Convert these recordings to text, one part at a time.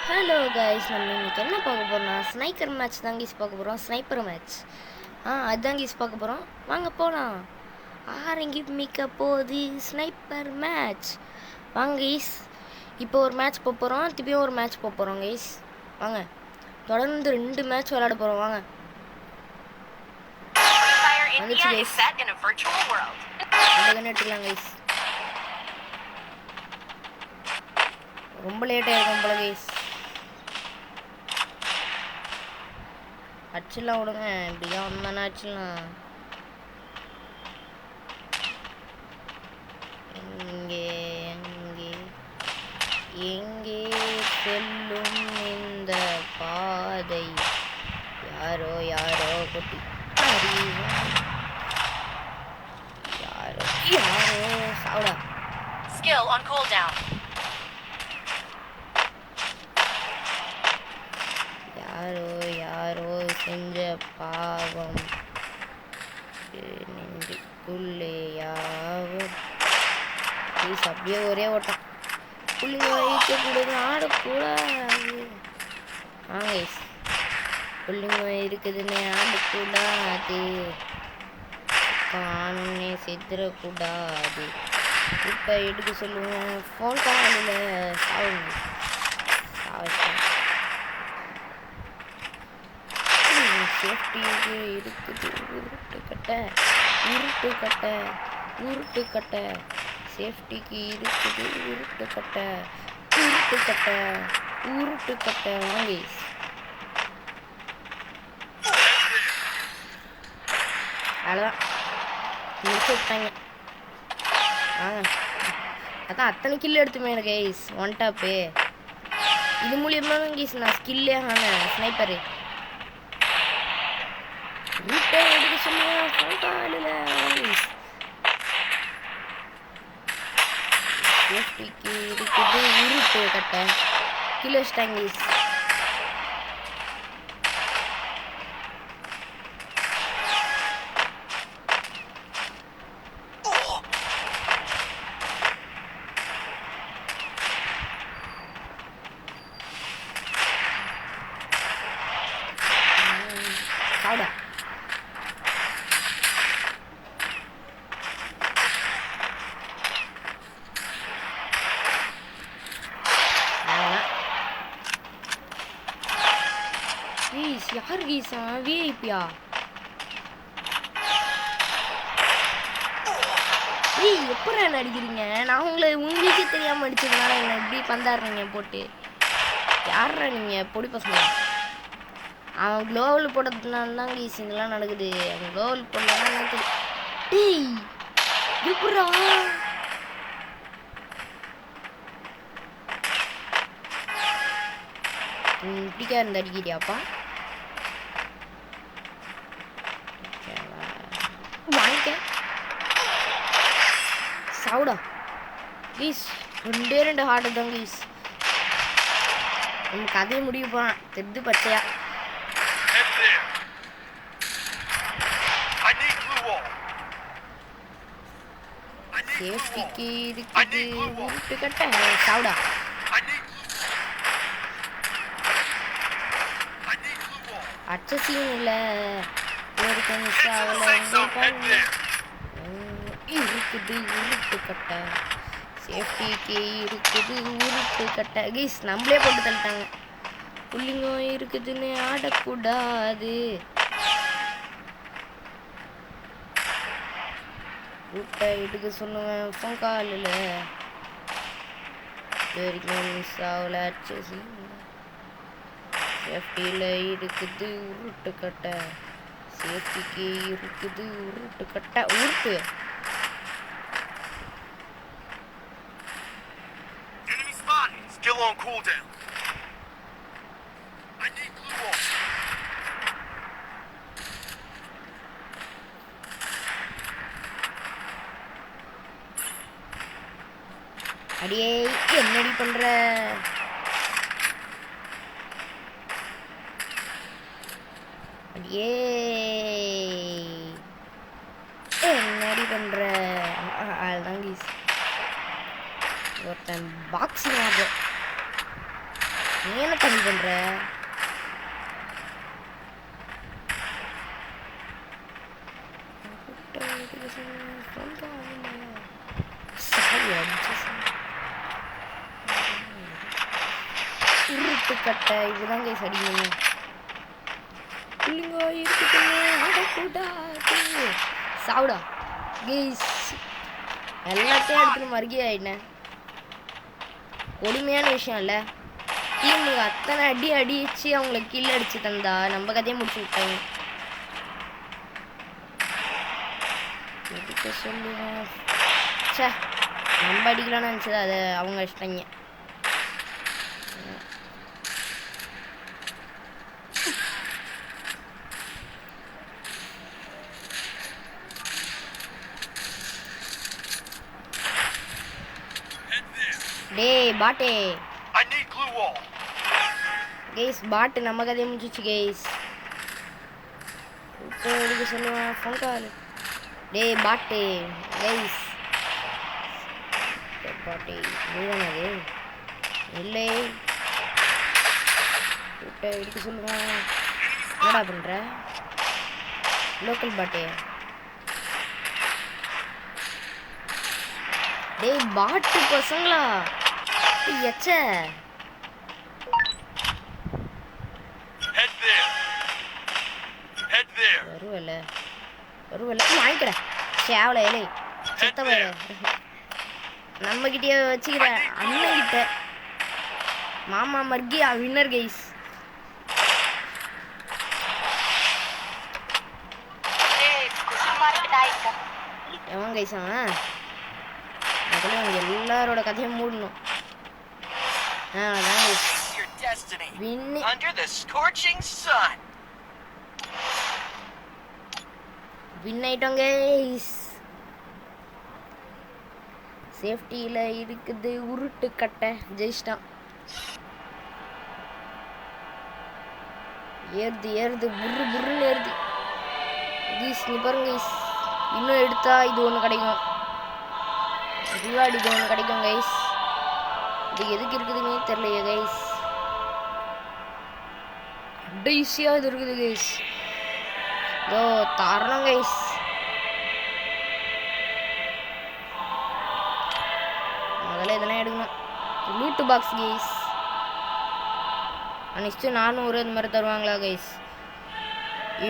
Hello guys, நம்ம இன்னைக்கு என்ன பார்க்க போகிறோம்னா ஸ்னைக்கர் மேட்ச் தான் கீஸ் பார்க்க போகிறோம். ஸ்னைப்பர் மேட்ச் அதுதான் கீஸ் பார்க்க போகிறோம். வாங்க போகலாம். ஆரம்பிக்க போகுது ஸ்னைப்பர் மேட்ச். வாங்க கைஸ், இப்போ ஒரு மேட்ச் போக போகிறோம், திருப்பியும் ஒரு மேட்ச் போக போகிறோம் கைஸ். வாங்க, தொடர்ந்து 2 மேட்ச் விளையாட போகிறோம். வாங்க வந்துச்சு கைஸ், எடுத்துக்கலாம் கைஸ். ரொம்ப லேட்டாக இருக்கும் போல கைஸ். அடிச்சிடலாம் விடுங்க, இப்படியா வந்தானே அடிச்சிடலாம். எங்கே எங்கே எங்கே செல்லும் இந்த பாதை? யாரோ யாரோ கொட்டி யாரோ யாரோ சாவுடா. Skill on cooldown. யாரோ யாரோ செஞ்ச பாவம் நெஞ்சுக்குள்ளே யாவும். ப்ளீஸ் அப்படியே ஒரே ஓட்டம். புள்ளிங்க வைக்க கூடாது, ஆடக்கூடாது. புள்ளிங்க இருக்குதுன்னு ஆடக்கூடாது, காணுன்னே செத்துடக்கூடாது. இப்போ எடுக்க சொல்லுவேன், ஃபோன் காலில் சாவுங்க. சேஃப்டிக்கு இருக்குது உருட்டுக்கட்டை உருட்டுக்கட்டை உருட்டுக்கட்டை. சேஃப்டிக்கு இருக்குது உருட்டுக்கட்டை உருட்டுக்கட்டை உருட்டுக்கட்டை. வாங்கி அவ்வளோதான், முடிச்சு விட்டாங்க. அதான் அத்தனை கில்லு எடுத்துமே கைஸ். ஒன் டாப்பு இது மூலியமாக தான் கைஸ் நான் ஸ்கில்லே ஆனேன். ஸ்னைப்பரு ரூட்டை எடுக்க சொல்லுவேன், சேஃப்டிக்கு இருக்குது உருட்டு கட்டை கிலோ ஸ்டாங்கிஸ். சாவுடா. யார் கீசா? விஐபியா? எப்படா என்ன அடிக்கிறீங்க? நான் உங்களுக்கே தெரியாம அடிச்சதுனால என்ன இப்படி பந்தாடுறீங்க போட்டு. யாரா நீங்க பொடி பசங்க? அவன் குளோவல் போட்டதுனால தான் கீஸ் இதெல்லாம் நடக்குது. அவன் குளோவல் போடலாம் நடக்குது. எப்படா இப்படிக்கா இருந்து அடிக்கிறியாப்பா? வாங்கிக்க சாவுடா ப்ளீஸ். 2 ஹார்ட் தான் ப்ளீஸ். நம்ம கதையை முடிவு போறான் தெத்து பச்சையா. சேஃப்டிக்கு இருக்குது உருட்டு கட்ட. சாவுடா. அச்ச சீன் இல்லை இருக்குது உருட்டு கட்டை. சேஃப்டிக்கு இருக்குது உருட்டு கட்டை. கீஸ் நம்மளே போட்டு தள்ளிட்டாங்க. புள்ளிங்க இருக்குதுன்னு ஆடக்கூடாது. ரூட்டை எடுக்க சொல்லுவேன், ஃபோன் காலில் வரைக்கும் மிஸ் ஆகல. அச்ச சீன் சேஃப்டியில் இருக்குது உருட்டு கட்டை. சேஃப்டிக்கு இருக்குது உருட்டு கட்டை உருட்டு. Skill on cooldown. I need glue wall. அடியே என்னடி பண்ற? அடியே என்னடி பண்ற? அதுதான் கீஸ். ஒருத்தன் பாக்ஸிங் ஆடுற நீ என்ன தம்பி பண்ற? உருட்டுக்கட்டை இதுதான் கைஸ் அடிக்கணும். இல்லைங்க இருக்குதுன்னு அடக்கூடாது. சாவுடா கைஸ். எல்லாத்தையும் எடுத்துட்டு மறுகி ஆயிட்டேன். கொடுமையான விஷயம் இல்லை. டீமுக்கு அத்தனை அடி அடிச்சு அவங்கள கீழே அடிச்சு தந்தா நம்ம கதையை முடிச்சு விட்டாங்க. எதுக்கு சொல்லுவேன்? சே, நம்ம அடிக்கலாம்னு நினச்சது அதை அவங்க அடிச்சிட்டாங்க. டேய் பாட்டே. I need glue wall. Guys பாட்டு நம்ம கதையை முடிச்சிச்சு கைஸ். இப்போ எடுக்க சொல்லுவேன் ஃபோன் கால். டேய் பாட்டு கைஸ். பாட்டே இதுதானே அது? இல்லை இப்போ எடுக்க சொல்லுவேன். என்னடா பண்ணுற லோக்கல் பாட்டே? டேய் பாட்டு பசங்களா எச்ச வருவல வாங்கிக்கிற சேவல இலை செத்த வயல நம்ம கிட்டே வச்சுக்கிற அண்ணன் கிட்ட. மாமா மர்கி வின்னர் கைஸ். எவன் கைஸ் அவன்? அவங்க எல்லாரோட கதையும் மூடணும். வின் ஆயிட்டோம் கைஸ். சேஃப்டியில் இருக்குது உருட்டு கட்டை. ஜெயிச்சிட்டான். ஏறுது ஏறுது புர்ரு புர்ருன்னு ஏறுது கைஸ். நீ பாருங்க கைஸ், இன்னும் எடுத்தா இது ஒன்று கிடைக்கும். ரிவார்டு இது ஒன்று கிடைக்கும் கைஸ். இது எதுக்கு இருக்குதுன்னே தெரியலையே கைஸ். ஈஸியாக இது இருக்குது கைஸ். இதோ தரணும் கைஸ். முதல்ல இதெல்லாம் எடுக்கணும். Loot box guys. நெக்ஸ்ட்டு 400 இந்த மாதிரி தருவாங்களா கைஸ்?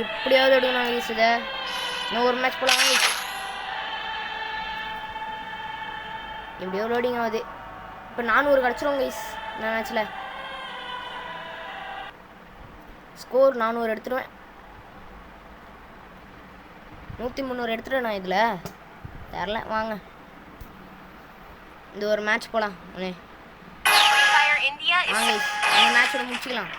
எப்படியாவது எடுக்கணும் கைஸ். இதை இன்னும் ஒரு மேட்ச் போகலாம் கைஸ். எப்படியோ லோடிங் ஆகுது. இப்போ 400 கிடச்சிரும் கைஸ். இந்த மேட்ச்சில் ஸ்கோர் 400 எடுத்துருவேன். 100-300 எடுத்துருவேன் நான் இதில். தெரில வாங்க இந்த ஒரு மேட்ச் போகலாம். வாங்க இந்த மேட்சோட முடிச்சுக்கலாம்.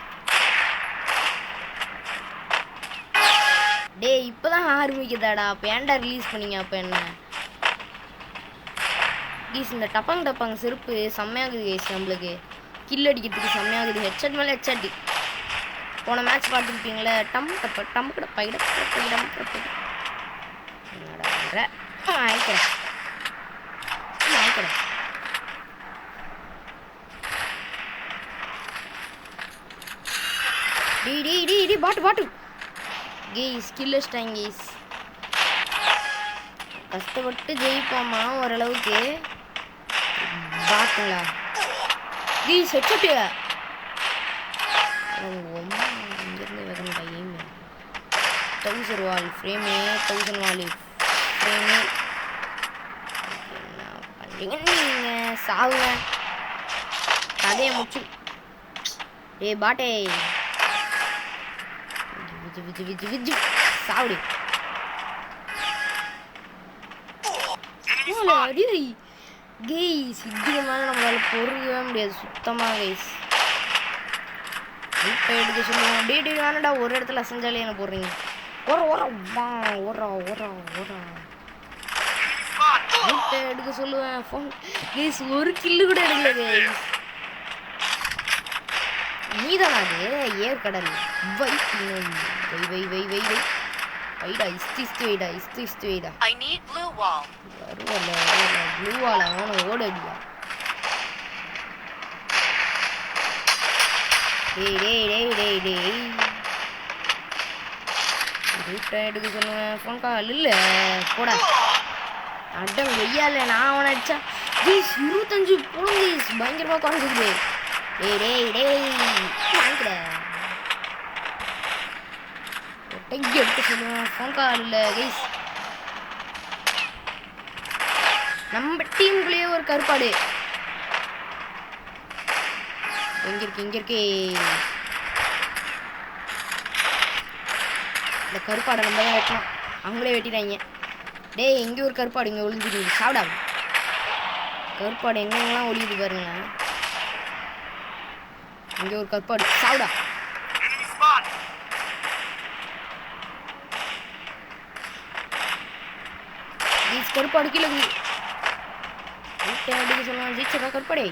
டே இப்போ தான் ஆரம்பிக்குதாடா. அப்போ ஏன்டா ரிலீஸ் பண்ணீங்க? அப்போ என்ன கைஸ்? இந்த டப்பாங்க செருப்பு செம்மையாகுது கைஸ். நம்மளுக்கு கில் அடிக்கிறதுக்கு செம்மையாகுது. ஹெட்செட் மேலே ஹெட்செட். போன மேட்ச் பார்த்துருப்பீங்களே. டம்பு பைட என்னடா பண்ணுற? வாங்கிக்கிறேன். டி பாட்டு கைஸ். கில் வச்சிட்டாங்க கைஸ். கஷ்டப்பட்டு ஜெயிப்போமா ஓரளவுக்கு. பாட்டுங்களா கைஸ்? ஹெட்செட்டு இங்கேருந்து வரணும் டைம். 1000 வால் ஃப்ரேமே 1000 வால் ஃப்ரேமே. என்ன பண்ணுறீங்க நீங்கள்? சாவுங்க கதையை முடிச்சு. டே பாட்டே விஜி சாவுடி. அடி கைஸ். இதுக்கு மேலே நம்மளால பொறுக்கவே முடியாது சுத்தமாக கைஸ். இப்போ எடுக்க சொல்லுவோம். டே வேணடா ஒரு இடத்துல அசைஞ்சாலே என்ன போடுறீங்க? இப்போ எடுக்க சொல்லுவேன் ஃபோன் கைஸ். ஒரு கில்லு கூட எடுக்கல கைஸ். நீதானா அது? ஏற்கடல் வைடா இஸ்து வைடா. I need blue wall. வருவல ப்ளூ வால் அவனை ஓட அடியா. டேய் டேய் டேய் டேய் டேய் ரூட்டை எடுக்க சொல்லுவேன் ஃபோன் கால் இல்லை போடா அட்டம் வெய்யால நான் அவனை அடிச்சா ப்ளீஸ் 25 போடும் ப்ளீஸ் பயங்கரமாக குறைஞ்சிக்குது டேய் டேய் டேய் வாங்கிட ஒட்டைக்கு எடுக்க சொல்லுவேன் ஃபோன் கால் இல்லை கைஸ் நம்ம டீமுக்குள்ளேயே ஒரு கருப்பாடு இங்க இருக்கு இந்த கருப்பாடை நம்ம தான் வெட்டணும் அவங்களே வெட்டிட்டாங்க டேய் எங்கே ஒரு கருப்பாடு இங்கே ஒளிஞ்சிருக்கு சாப்பிடா கருப்பாடு எங்கெங்கெல்லாம் ஒளியுது பாருங்க இங்கே ஒரு கருப்பாடு சாப்பிடா கருப்பாடு கீழே அடிக்க சொல்லுவாங்க ஜீச்சக்கா கருப்பாடே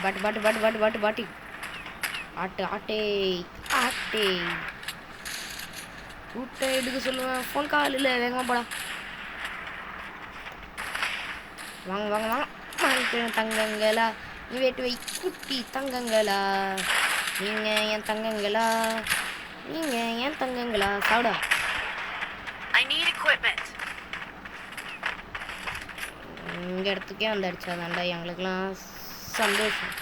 பாட்டு பாட்டு பாட்டு பாட்டு பாட்டு பாட்டி ஆட்டு ஆட்டே ஆட்டே ரூட்டை எடுக்க சொல்லுவேன் ஃபோன் கால் இல்லை வேகமாக போடா வாங்க வாங்க வாங்க வாங்கிட்டு தங்கங்களா நீ வேட்டு வை குட்டி தங்கங்களா நீங்கள் என் தங்கங்களா நீங்கள் என் தங்கங்களா சாப்பிடா இந்த இடத்துக்கே வந்து அடிச்சாதாண்டா எங்களுக்கெல்லாம் சந்தோஷம்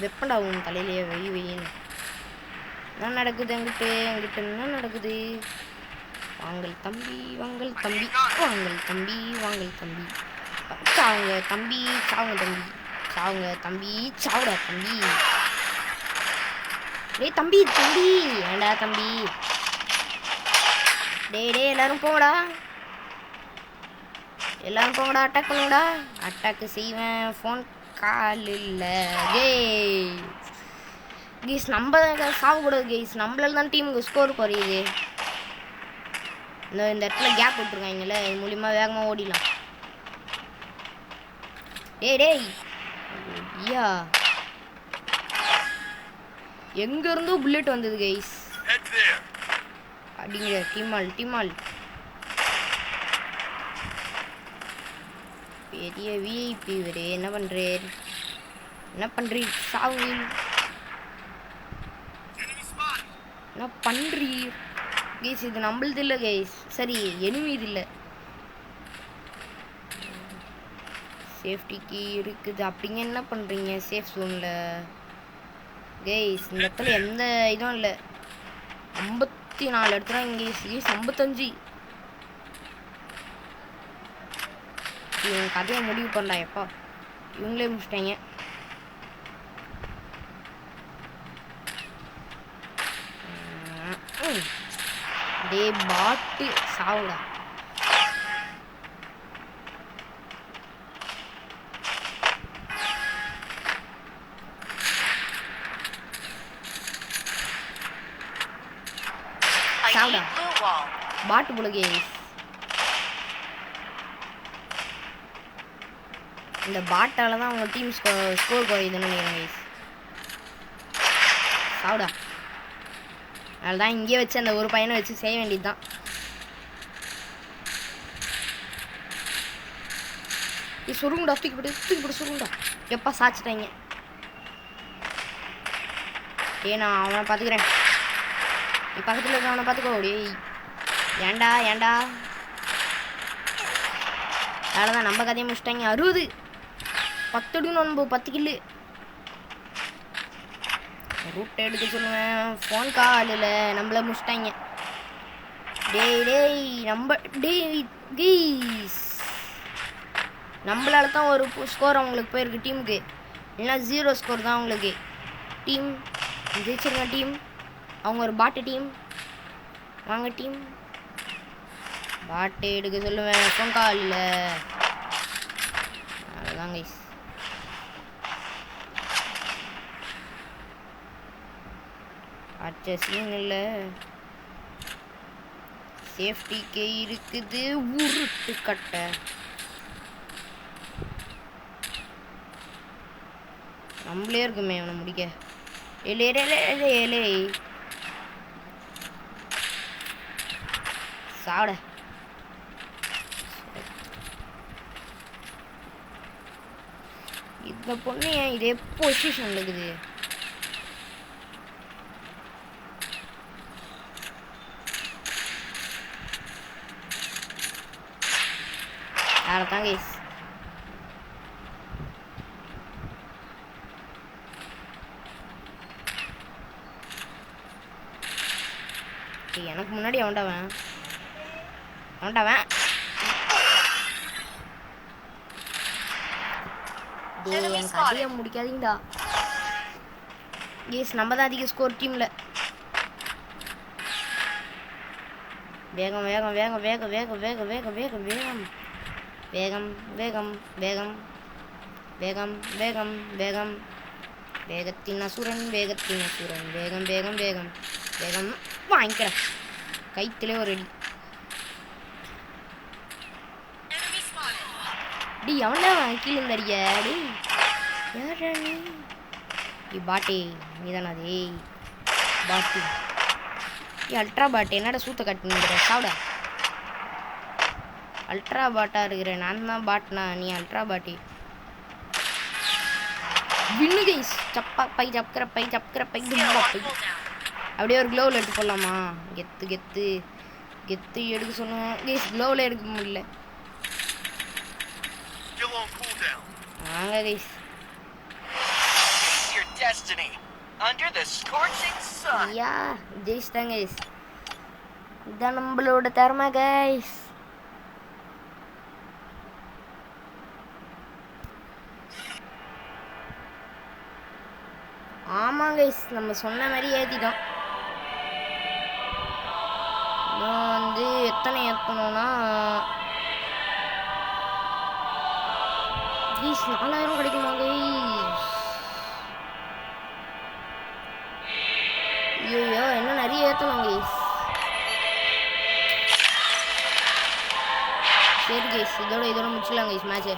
வெப்பண்டா உன் தலையிலேயே வெயின்னு என்ன நடக்குது அங்கிட்டு என்ன நடக்குது வாங்கல் தம்பி வாங்கல் தம்பி வாங்கல் தம்பி வாங்கல் தம்பி சாவுங்க தம்பி சாவுங்க தம்பி சாவுங்க தம்பி சாவுடா தம்பி டேய் தம்பி தம்பி ஏண்டா தம்பி டேய் டேய் எல்லாரும் போங்கடா எல்லாரும் போங்கடா அட்டாக் பண்ணுங்கடா அட்டாக்கு செய்வேன் ஃபோன் கால் இல்லை கேஸ் நம்ம சாகக்கூடாது கேஸ் நம்மளால தான் டீமுக்கு ஸ்கோர் குறையுது இந்த இடத்துல கேப் விட்டுருக்காங்கல்ல இது மூலியமா வேகமாக ஓடிடலாம் டேய் டேய் ஐயா எங்க இருந்தோ புல்லட் வந்தது கைஸ் அப்படிங்கிற டீமால் பெரிய விஐபி இவரு என்ன பண்றீர் சாவு என்ன பண்றீர் கைஸ் இது நம்மளது இல்லை கைஸ் சரி எனிமி இது இல்லை சேஃப்டிக்கு இருக்குது அப்படிங்க என்ன பண்ணுறீங்க சேஃப் ஜோனில் கைஸ் இந்த இடத்துல எந்த இதுவும் இல்லை 54 இடத்துல இங்கே கைஸ் 55 இவங்க கதையை முடிவு பண்ணா எப்பா இவங்களே முடிச்சிட்டாங்க டே பாட்டு சாவுடா சாவுடா பாட்டு போல கேஸ் இந்த பாட்டால தான் அவங்க டீம் ஸ்கோர் குறையுதுன்னு நினைக்கிறேன் கைஸ் சாவுடா அதுதான் இங்கே வச்சு அந்த ஒரு பையனை வச்சு செய்ய வேண்டியது தான் சுருங்குடா தூக்கிப்பட்டு சுருங்குடா எப்பா சாச்சிட்டாங்க நான் அவனை பார்த்துக்கிறேன் நீ பக்கத்தில் இருக்க அவனை பார்த்துக்கோ டேய் ஏண்டா அவ்வளோதான் நம்ம கதையை முடிச்சிட்டாங்க 60 10 நம்ம 10 கில்லு ரூட்டை எடுக்க சொல்லுவேன் ஃபோன் காலில் நம்மள முடிச்சிட்டாங்க டேய் நம்ம கீஸ் நம்மளால தான் ஒரு ஸ்கோர் அவங்களுக்கு போயிருக்கு டீமுக்கு இல்லைன்னா 0 ஸ்கோர் தான் அவங்களுக்கு டீம் ஜெயிச்சிருங்க டீம் அவங்க ஒரு பாட்டு டீம் வாங்க டீம் பாட்டு எடுக்க சொல்லுவேன் ஃபோன் காலில் அவ்வளோதான் கைஸ் அச்ச சீன் இல்லை சேஃப்டிக்கு இருக்குது உருட்டு கட்டை நம்மளே இருக்குமே அவனை முடிக்க ஏலே சாப்பிட இந்த பொண்ணு ஏன் இதே பொசிஷன்ல இருக்குது? அவ்வளோதான் கைஸ். எனக்கு முன்னாடி அவன்டாவன் எனக்கு அதிக முடிக்காதீங்கடா கேஸ். நம்ம தான் அதிக ஸ்கோர் டீம்ல. வேகம் வேகம் வேகம் வேகம் வேகம் வேகம் வேகம் வேகம் வேகம் வேகம் வேகம் வேகம் வேகம் வேகம் வேகம் வேகத்தின் அசுரன் வேகத்தின் அசுரன் வேகம் வேகம் வேகம் வேகம் வாங்கிக்கிறேன். கைத்திலே ஒரு அடி. டி அவன்டா கீழே இருந்தடிய டி. யாரா நீ? பாட்டி நீ தானா? அதே பாட்டி அல்ட்ரா பாட்டு என்னடா சூத்த கட்டினுங்கிற சாப்பிட. அல்ட்ரா பாட்டா இருக்கிற நான் தான் பாட்னா, நீ அல்ட்ரா பாட்டி. வின்னு கைஸ். சப்பா by சப்பக்கிற by சப்பக்கிற by Thumba by. அப்படியே ஒரு க்ளோவில் எடுத்து போடலாமா? கெத்து கெத்து கெத்து எடுக்க சொல்லுங்க கைஸ். க்ளோவில் எடுக்க முடியல. வாங்க கைஸ். ஐயா ஜெயிச்சிட்டாங்க கைஸ். இதான் நம்மளோட திறமை கைஸ். ஆமாம் கைஸ், நம்ம சொன்ன மாதிரி ஏற்றிட்டோம். வந்து எத்தனை ஏற்றணும்னா கைஸ் 4000 கிடைக்குமா கைஸ்? ஐயோ இன்னும் நிறைய ஏற்றணும் கைஸ். சரி கைஸ், இதோட முடிச்சிடலாம் கைஸ் மேட்ச்சு.